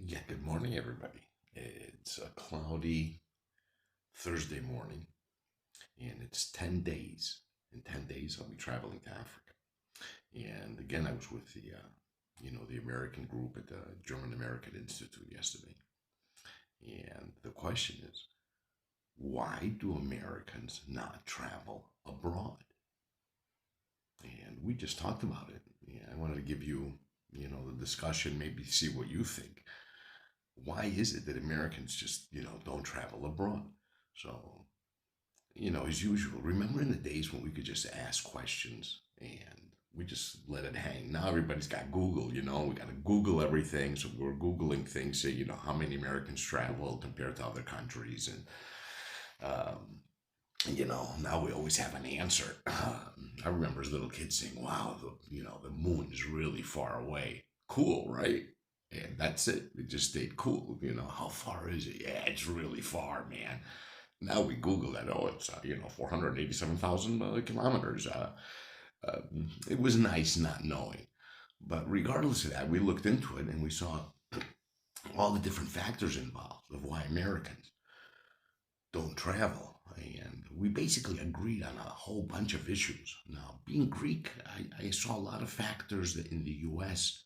Yeah, good morning, everybody. It's a cloudy Thursday morning, and it's 10 days. In 10 days, I'll be traveling to Africa. And again, I was with the American group at the German American Institute yesterday. And the question is, why do Americans not travel abroad? And we just talked about it. Yeah, I wanted to give you, the discussion, maybe see what you think. Why is it that Americans just, don't travel abroad? So, as usual, remember in the days when we could just ask questions and we just let it hang. Now everybody's got Google, we got to Google everything. So we're Googling things, say, how many Americans travel compared to other countries. Now we always have an answer. I remember as little kids saying, wow, the moon is really far away. Cool, right? And that's it. It just stayed cool. How far is it? Yeah, it's really far, man. Now we Google that. Oh, it's 487,000 kilometers. Uh, it was nice not knowing, but regardless of that, we looked into it and we saw all the different factors involved of why Americans don't travel, and we basically agreed on a whole bunch of issues. Now, being Greek, I saw a lot of factors that in the U.S.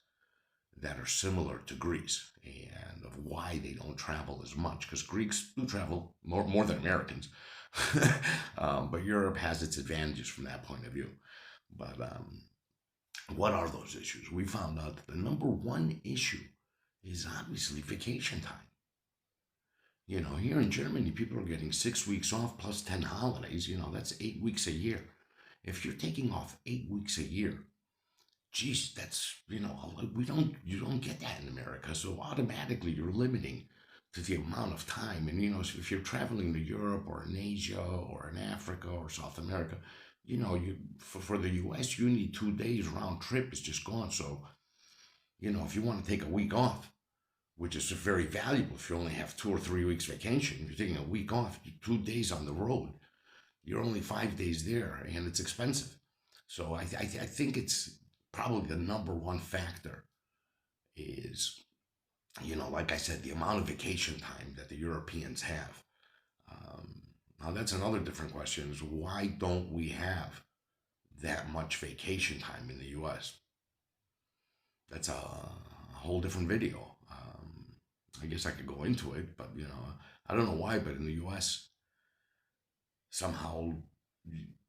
that are similar to Greece and of why they don't travel as much. Because Greeks do travel more than Americans, but Europe has its advantages from that point of view. But what are those issues? We found out that the number one issue is obviously vacation time. Here in Germany, people are getting 6 weeks off plus 10 holidays. That's 8 weeks a year. If you're taking off 8 weeks a year, geez, that's you don't get that in America. So automatically you're limiting to the amount of time. And so if you're traveling to Europe or in Asia or in Africa or South America, for the U.S. you need 2 days round trip is just gone. So if you want to take a week off, which is very valuable if you only have 2 or 3 weeks vacation, if you're taking a week off, 2 days on the road, you're only 5 days there, and it's expensive. So I think it's probably the number one factor is, like I said, the amount of vacation time that the Europeans have. Um, Now, that's another different question is why don't we have that much vacation time in the US? That's a whole different video. I guess I could go into it, but, I don't know why, but in the US, somehow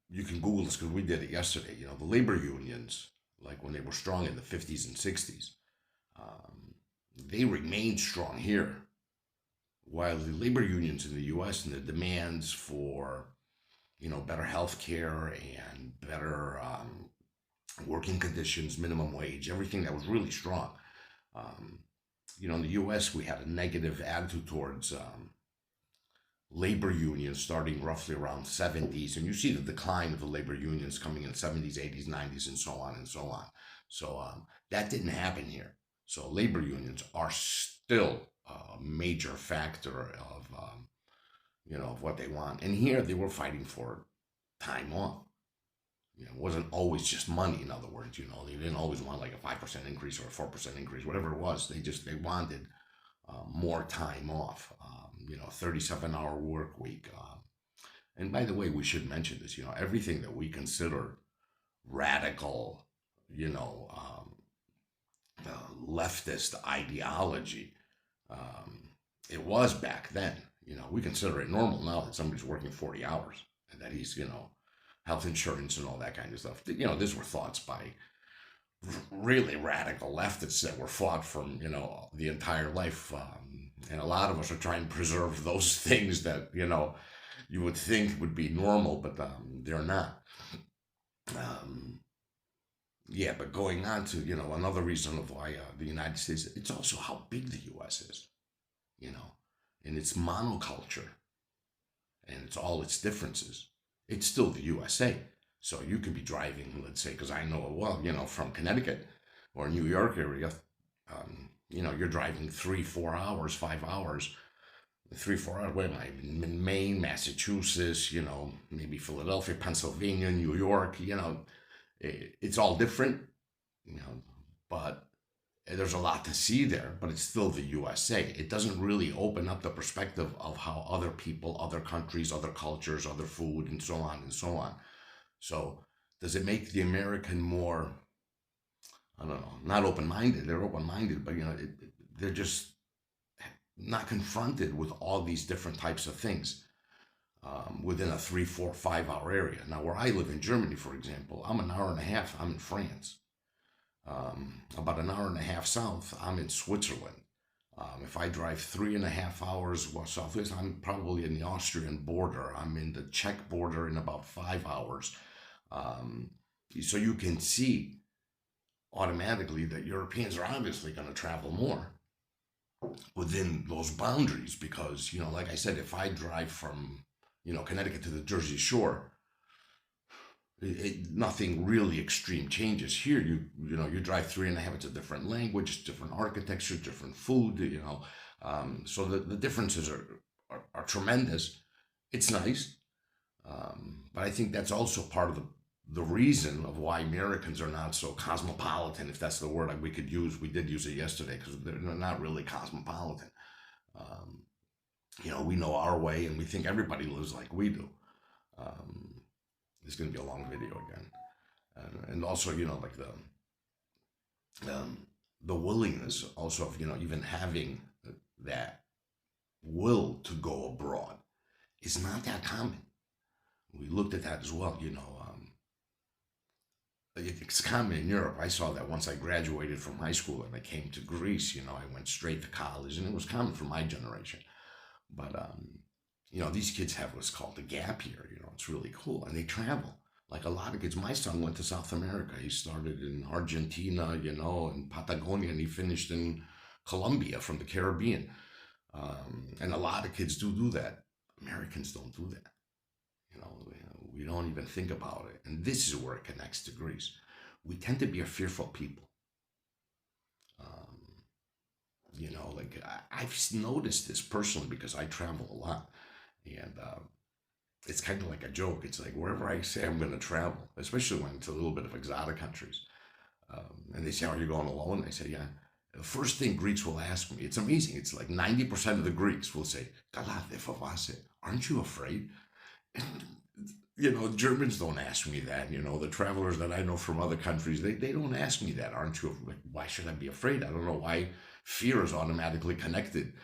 you can Google this because we did it yesterday. The labor unions, like when they were strong in the 50s and 60s, um, they remained strong here, while the labor unions in the U.S. and the demands for better health care and better working conditions, minimum wage, everything that was really strong. Um, in the U.S. we had a negative attitude towards labor unions starting roughly around 70s, and you see the decline of the labor unions coming in 70s, 80s, 90s, and so on and so on. So that didn't happen here. So labor unions are still a major factor of of what they want. And here they were fighting for time off. It wasn't always just money. In other words, they didn't always want like a 5% increase or a 4% increase, whatever it was. They wanted more time off. 37-hour work week. And by the way, we should mention this. Everything that we consider radical, you know, um, leftist ideology, um, it was back then. We consider it normal now that somebody's working 40 hours and that he's, health insurance and all that kind of stuff. These were thoughts by really radical leftists that were fought from the entire life, and a lot of us are trying to preserve those things that you would think would be normal, but they're not. Um, yeah, but going on to another reason of why the United States, it's also how big the U.S. is, you know, and its monoculture and it's all its differences. It's still the USA. So you could be driving, let's say, because I know it well, from Connecticut or New York area, you're driving 3, 4 hours, 5 hours, 3, 4 hours. Where am I? In Maine, Massachusetts, maybe Philadelphia, Pennsylvania, New York. It's all different, you know, but there's a lot to see there, but it's still the USA. It doesn't really open up the perspective of how other people, other countries, other cultures, other food, and so on and so on. So, does it make the American more, I don't know, not open minded? They're open minded, but they're just not confronted with all these different types of things within a 3, 4, 5 hour area. Now, where I live in Germany, for example, I'm an hour and a half, I'm in France. About an hour and a half south, I'm in Switzerland. If I drive 3.5 hours southwest, I'm probably in the Austrian border. I'm in the Czech border in about 5 hours. Um, so you can see automatically that Europeans are obviously going to travel more within those boundaries because, like I said, if I drive from, Connecticut to the Jersey Shore, nothing really extreme changes here. You drive 3.5. It's a different language, different architecture, different food. So the differences are tremendous. It's nice, but I think that's also part of the reason of why Americans are not so cosmopolitan, if that's the word we could use. We did use it yesterday because they're not really cosmopolitan. Um, we know our way, and we think everybody lives like we do. Um, it's going to be a long video again. And also, like the willingness also of, even having that will to go abroad is not that common. We looked at that as well, it's common in Europe. I saw that once I graduated from high school and I came to Greece, I went straight to college and it was common for my generation. But these kids have what's called a gap year. It's really cool, and they travel. Like a lot of kids, my son went to South America. He started in Argentina, in Patagonia, and he finished in Colombia from the Caribbean. And a lot of kids do that. Americans don't do that. We don't even think about it. And this is where it connects to Greece. We tend to be a fearful people. Um, like I've noticed this personally because I travel a lot. And it's kind of like a joke. It's like wherever I say I'm going to travel, especially when it's a little bit of exotic countries. And they say, "Are you going alone?" I say, "Yeah." The first thing Greeks will ask me, it's amazing. It's like 90% of the Greeks will say, "Kalate favase, aren't you afraid?" And, Germans don't ask me that. The travelers that I know from other countries, they don't ask me that. Aren't you, like, why should I be afraid? I don't know why fear is automatically connected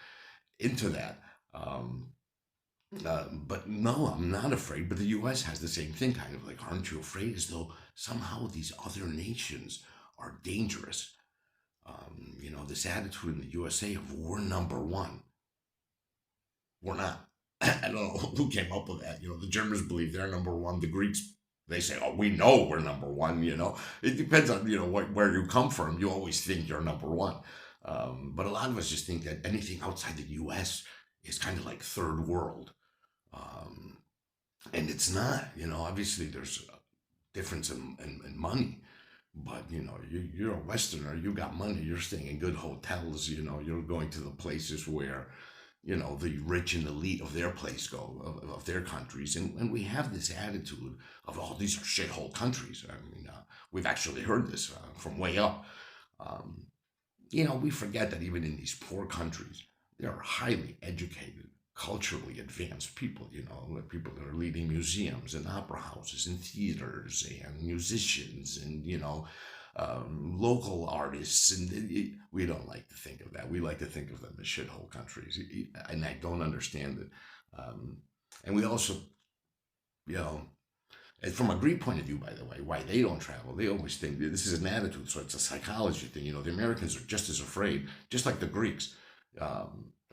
into that. But no, I'm not afraid. But the U.S. has the same thing, kind of like, aren't you afraid? As though somehow these other nations are dangerous. This attitude in the USA of we're number one. We're not. I don't know who came up with that. The Germans believe they're number one. The Greeks, they say, "Oh, we know we're number one." It depends on where you come from. You always think you're number one, but a lot of us just think that anything outside the U.S. is kind of like third world. Um, and it's not. Obviously there's a difference in money, but you're a Westerner, you got money, you're staying in good hotels, you're going to the places where the rich and elite of their place go, of their countries, and we have this attitude of, oh, these are shithole countries. I mean, we've actually heard this from way up. um, we forget that even in these poor countries, there are highly educated, culturally advanced people, like people that are leading museums and opera houses and theaters and musicians and, local artists. And we don't like to think of that. We like to think of them as shithole countries. And I don't understand it. And we also, you know, and from a Greek point of view, by the way, why they don't travel, they always think this is an attitude, so it's a psychology thing. The Americans are just as afraid, just like the Greeks.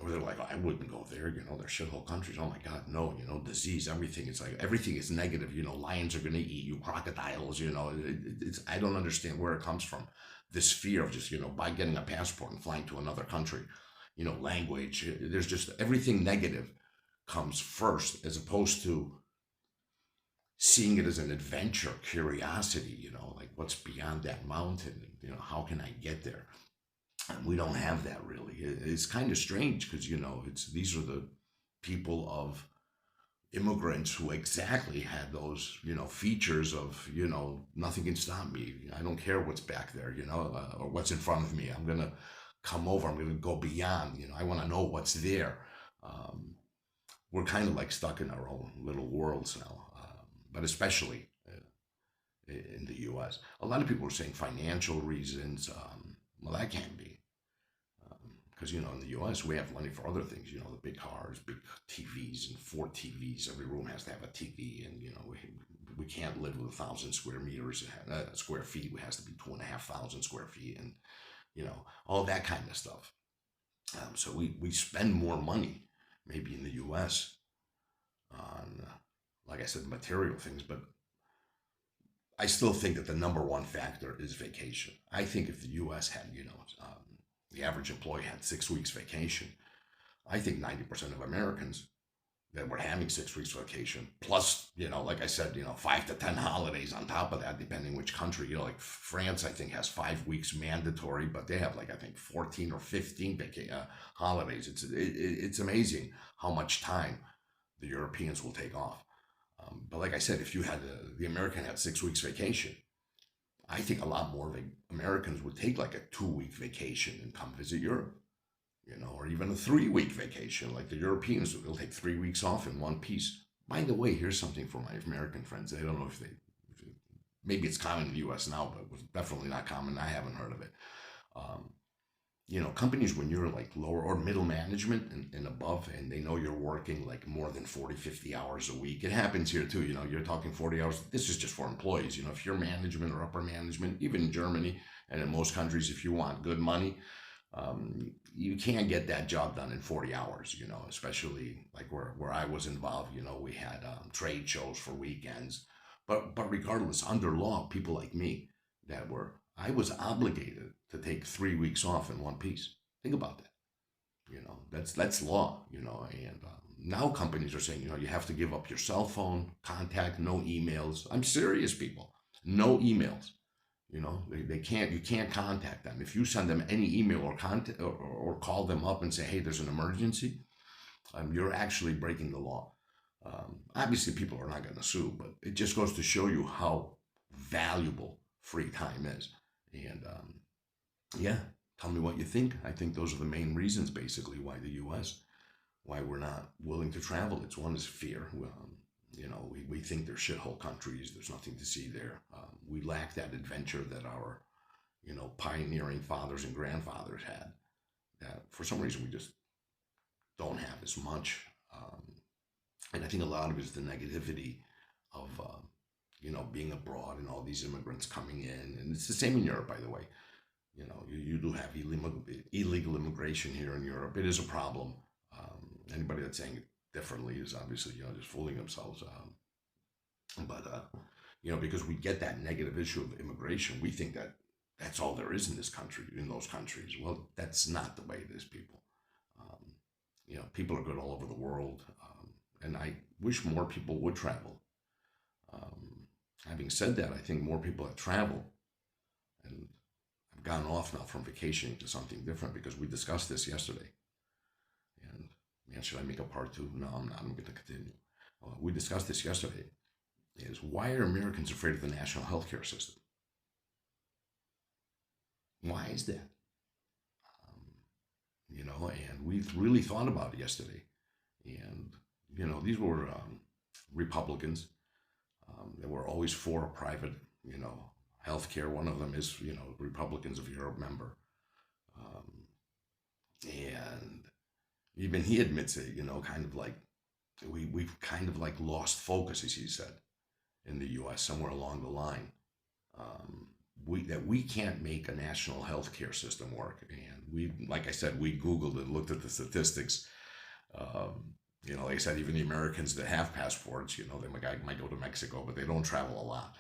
Or they're like, oh, I wouldn't go there. They're shithole countries. Oh my God, no. Disease, everything. It's like everything is negative. Lions are going to eat you, crocodiles. I don't understand where it comes from. This fear of just by getting a passport and flying to another country. Language. There's just everything negative comes first, as opposed to seeing it as an adventure, curiosity, like what's beyond that mountain, how can I get there? And we don't have that really. It's kind of strange because, it's these are the people of immigrants who exactly had those, features of, nothing can stop me. I don't care what's back there, or what's in front of me. I'm going to come over. I'm going to go beyond, I want to know what's there. Um, we're kind of like stuck in our own little worlds now, but especially in the US. A lot of people are saying financial reasons. Well, that can be. Because, in the US, we have money for other things, the big cars, big TVs, and 4 TVs. Every room has to have a TV. And, we can't live with 1,000 square meters, square feet. It has to be 2,500 square feet. And, all that kind of stuff. So we spend more money, maybe in the US, on, like I said, material things. But I still think that the number one factor is vacation. I think if the US had, the average employee had 6 weeks vacation, I think 90% of Americans that were having 6 weeks vacation, plus, like I said, 5 to 10 holidays on top of that, depending which country, like France, I think has 5 weeks mandatory, but they have like, I think 14 or 15 holidays. It's amazing how much time the Europeans will take off. But like I said, if you had the American had 6 weeks vacation, I think a lot more Americans would take like a 2 week vacation and come visit Europe, or even a 3 week vacation. Like the Europeans will take 3 weeks off in one piece. By the way, here's something for my American friends. I don't know maybe it's common in the US now, but it was definitely not common. I haven't heard of it. Um, Companies, when you're like lower or middle management and above, and they know you're working like more than 40, 50 hours a week, it happens here too. You're talking 40 hours. This is just for employees. If you're management or upper management, even in Germany and in most countries, if you want good money, you can't get that job done in 40 hours, especially like where I was involved. We had trade shows for weekends. But regardless, under law, people like me I was obligated to take 3 weeks off in one piece. Think about that. That's law. And now companies are saying, you have to give up your cell phone contact, no emails. I'm serious, people. No emails. They can't. You can't contact them. If you send them any email or contact or call them up and say, hey, there's an emergency, you're actually breaking the law. Obviously, people are not going to sue, but it just goes to show you how valuable free time is. And yeah, tell me what you think. I think those are the main reasons, basically, why the U.S., why we're not willing to travel. It's one is fear. We think they're shithole countries. There's nothing to see there. We lack that adventure that our, pioneering fathers and grandfathers had. That for some reason we just don't have as much. And I think a lot of it is the negativity of, being abroad and all these immigrants coming in. And it's the same in Europe, by the way. You do have illegal immigration here in Europe. It is a problem. Anybody that's saying it differently is obviously, just fooling themselves. Because we get that negative issue of immigration, we think that that's all there is in this country, in those countries. Well, that's not the way it is, people. People are good all over the world. And I wish more people would travel. Having said that, I think more people that travel, and I've gone off now from vacationing to something different because we discussed this yesterday. And man, should I make a part two? No, I'm not. I'm going to continue. We discussed this yesterday. Is why are Americans afraid of the national healthcare system? Why is that? And we really thought about it yesterday. And, these were Republicans. They were always for private, healthcare. One of them is, Republicans of Europe member. And even he admits it, kind of like we've kind of like lost focus, as he said, in the U.S. somewhere along the line. We can't make a national healthcare system work, and like I said, we Googled and looked at the statistics. Like I said, even the Americans that have passports, they might go to Mexico, but they don't travel a lot.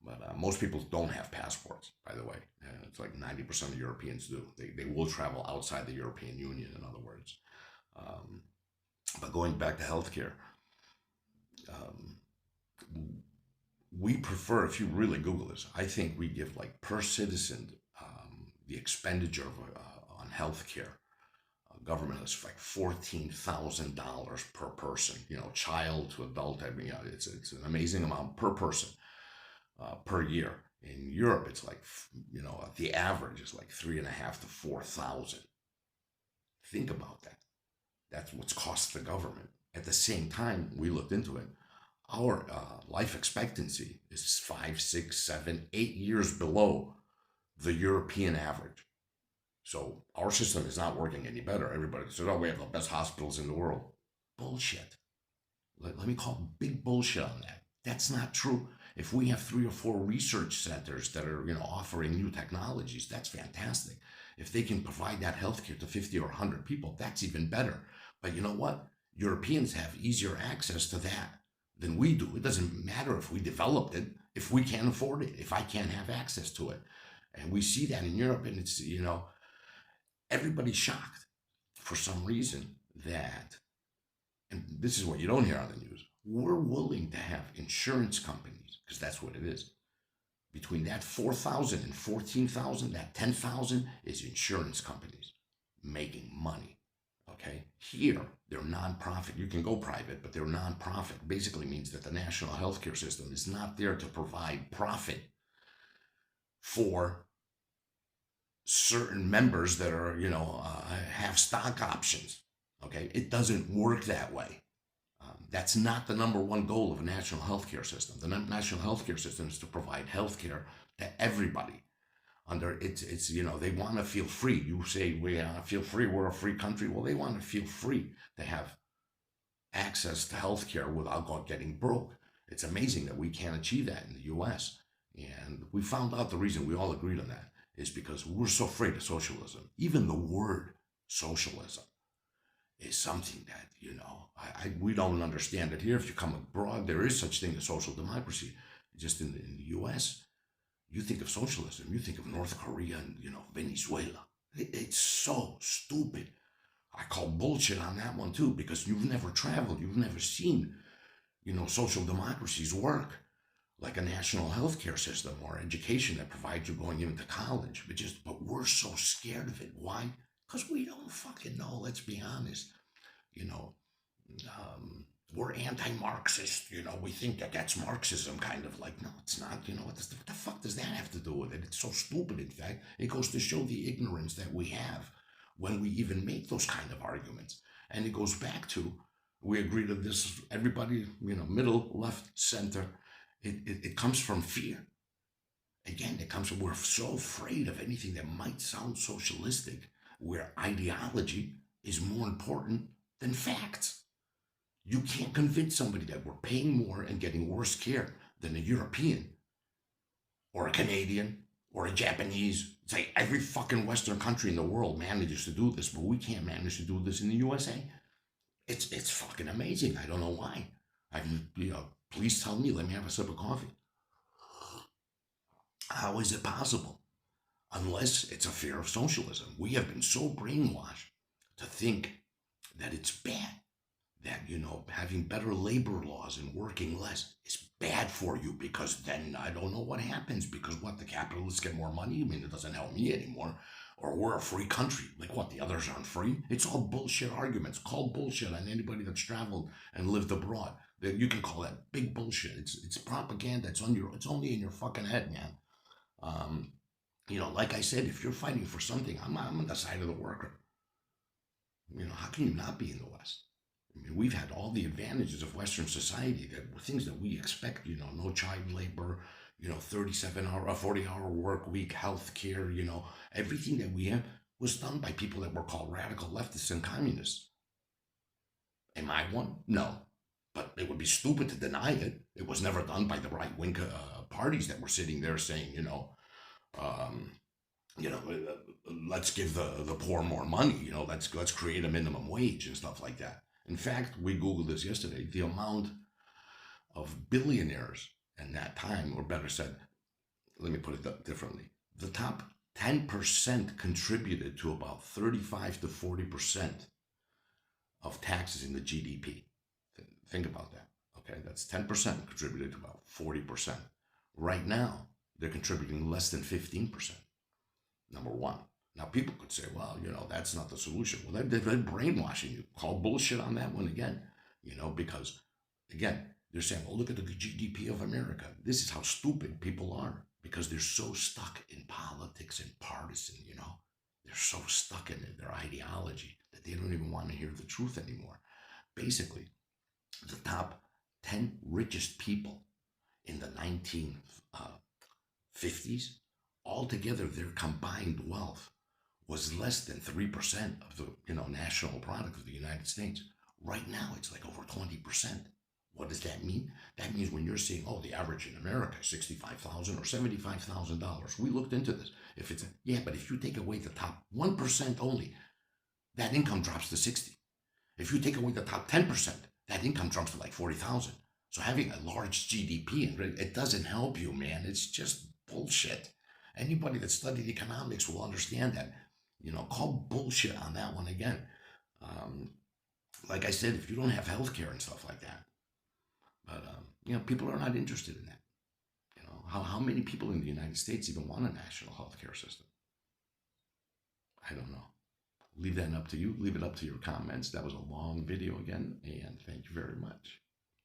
But most people don't have passports, by the way. It's like 90% of Europeans do. They will travel outside the European Union, in other words. But going back to healthcare, um, we prefer, if you really Google this, I think we give like per citizen the expenditure on healthcare government is like $14,000 per person, child to adult. I mean, it's an amazing amount per person per year. In Europe, it's like, the average is like 3.5 to 4,000. Think about that. That's what's cost the government. At the same time, we looked into it. Our life expectancy is 5, 6, 7, 8 years below the European average. So our system is not working any better. Everybody says, oh, we have the best hospitals in the world. Bullshit. Let me call big bullshit on that. That's not true. If we have 3 or 4 research centers that are, offering new technologies, that's fantastic. If they can provide that healthcare to 50 or 100 people, that's even better. But you know what? Europeans have easier access to that than we do. It doesn't matter if we developed it, if we can't afford it, if I can't have access to it. And we see that in Europe, and it's, everybody's shocked for some reason that, and this is what you don't hear on the news, we're willing to have insurance companies, because that's what it is. Between that 4,000 and 14,000, that 10,000 is insurance companies making money. Okay? Here, they're nonprofit. You can go private, but they're nonprofit. Basically means that the national healthcare system is not there to provide profit for certain members that are, have stock options. Okay? It doesn't work that way. That's not the number one goal of a national healthcare system. The national healthcare system is to provide healthcare to everybody. It's they want to feel free. You say we feel free. We're a free country. Well, they want to feel free to have access to healthcare without getting broke. It's amazing that we can't achieve that in the U.S. And we found out the reason we all agreed on that is because we're so afraid of socialism. Even the word socialism is something that, we don't understand it here. If you come abroad, there is such thing as social democracy. Just in the U.S., you think of socialism, you think of North Korea and, Venezuela. It's so stupid. I call bullshit on that one too, because you've never traveled, you've never seen, social democracies work, like a national healthcare system or education that provides you going into college. But we're so scared of it. Why? Because we don't fucking know. Let's be honest. We're anti-Marxist. We think that that's Marxism, kind of like. No, it's not. What the fuck does that have to do with it? It's so stupid. In fact, it goes to show the ignorance that we have when we even make those kind of arguments. And it goes back to, we agree to this. Everybody, middle, left, center. It comes from fear. Again, it comes from, we're so afraid of anything that might sound socialistic, where ideology is more important than facts. You can't convince somebody that we're paying more and getting worse care than a European or a Canadian or a Japanese. It's like every fucking Western country in the world manages to do this, but we can't manage to do this in the USA. It's fucking amazing. I don't know why. Please tell me. Let me have a sip of coffee. How is it possible? Unless it's a fear of socialism. We have been so brainwashed to think that it's bad, that, having better labor laws and working less is bad for you, because then I don't know what happens, because the capitalists get more money? I mean, it doesn't help me anymore. Or we're a free country. Like what, the others aren't free? It's all bullshit arguments. Call bullshit on anybody that's traveled and lived abroad. You can call that big bullshit. It's propaganda. It's only in your fucking head, man. Like I said, if you're fighting for something, I'm on the side of the worker. How can you not be in the West? I mean, we've had all the advantages of Western society, that were things that we expect, no child labor, 37-hour, 40-hour work week, health care, everything that we have was done by people that were called radical leftists and communists. Am I one? No. But it would be stupid to deny it. It was never done by the right-wing parties that were sitting there saying, let's give the poor more money, let's create a minimum wage and stuff like that. In fact, we Googled this yesterday, the amount of billionaires in that time, or better said, let me put it differently. The top 10% contributed to about 35 to 40% of taxes in the GDP. Think about that. Okay, that's 10% contributed to about 40%. Right now, they're contributing less than 15%. Number one. Now, people could say, well, that's not the solution. Well, they're brainwashing you. Call bullshit on that one again, because, again, they're saying, well, look at the GDP of America. This is how stupid people are because they're so stuck in politics and partisan, They're so stuck in their ideology that they don't even want to hear the truth anymore. Basically, the top 10 richest people in the 1950s, altogether, their combined wealth was less than 3% of the national product of the United States. Right now, it's like over 20%. What does that mean? That means when you're seeing, oh, the average in America is $65,000 or $75,000. We looked into this. But if you take away the top 1% only, that income drops to 60. If you take away the top 10%, that income jumps to like 40,000. So having a large GDP, it doesn't help you, man. It's just bullshit. Anybody that studied economics will understand that. Call bullshit on that one again. Um, like I said, if you don't have health care and stuff like that, but people are not interested in that. How many people in the United States even want a national health care system? I don't know. Leave that up to you. Leave it up to your comments. That was a long video again, and thank you very much.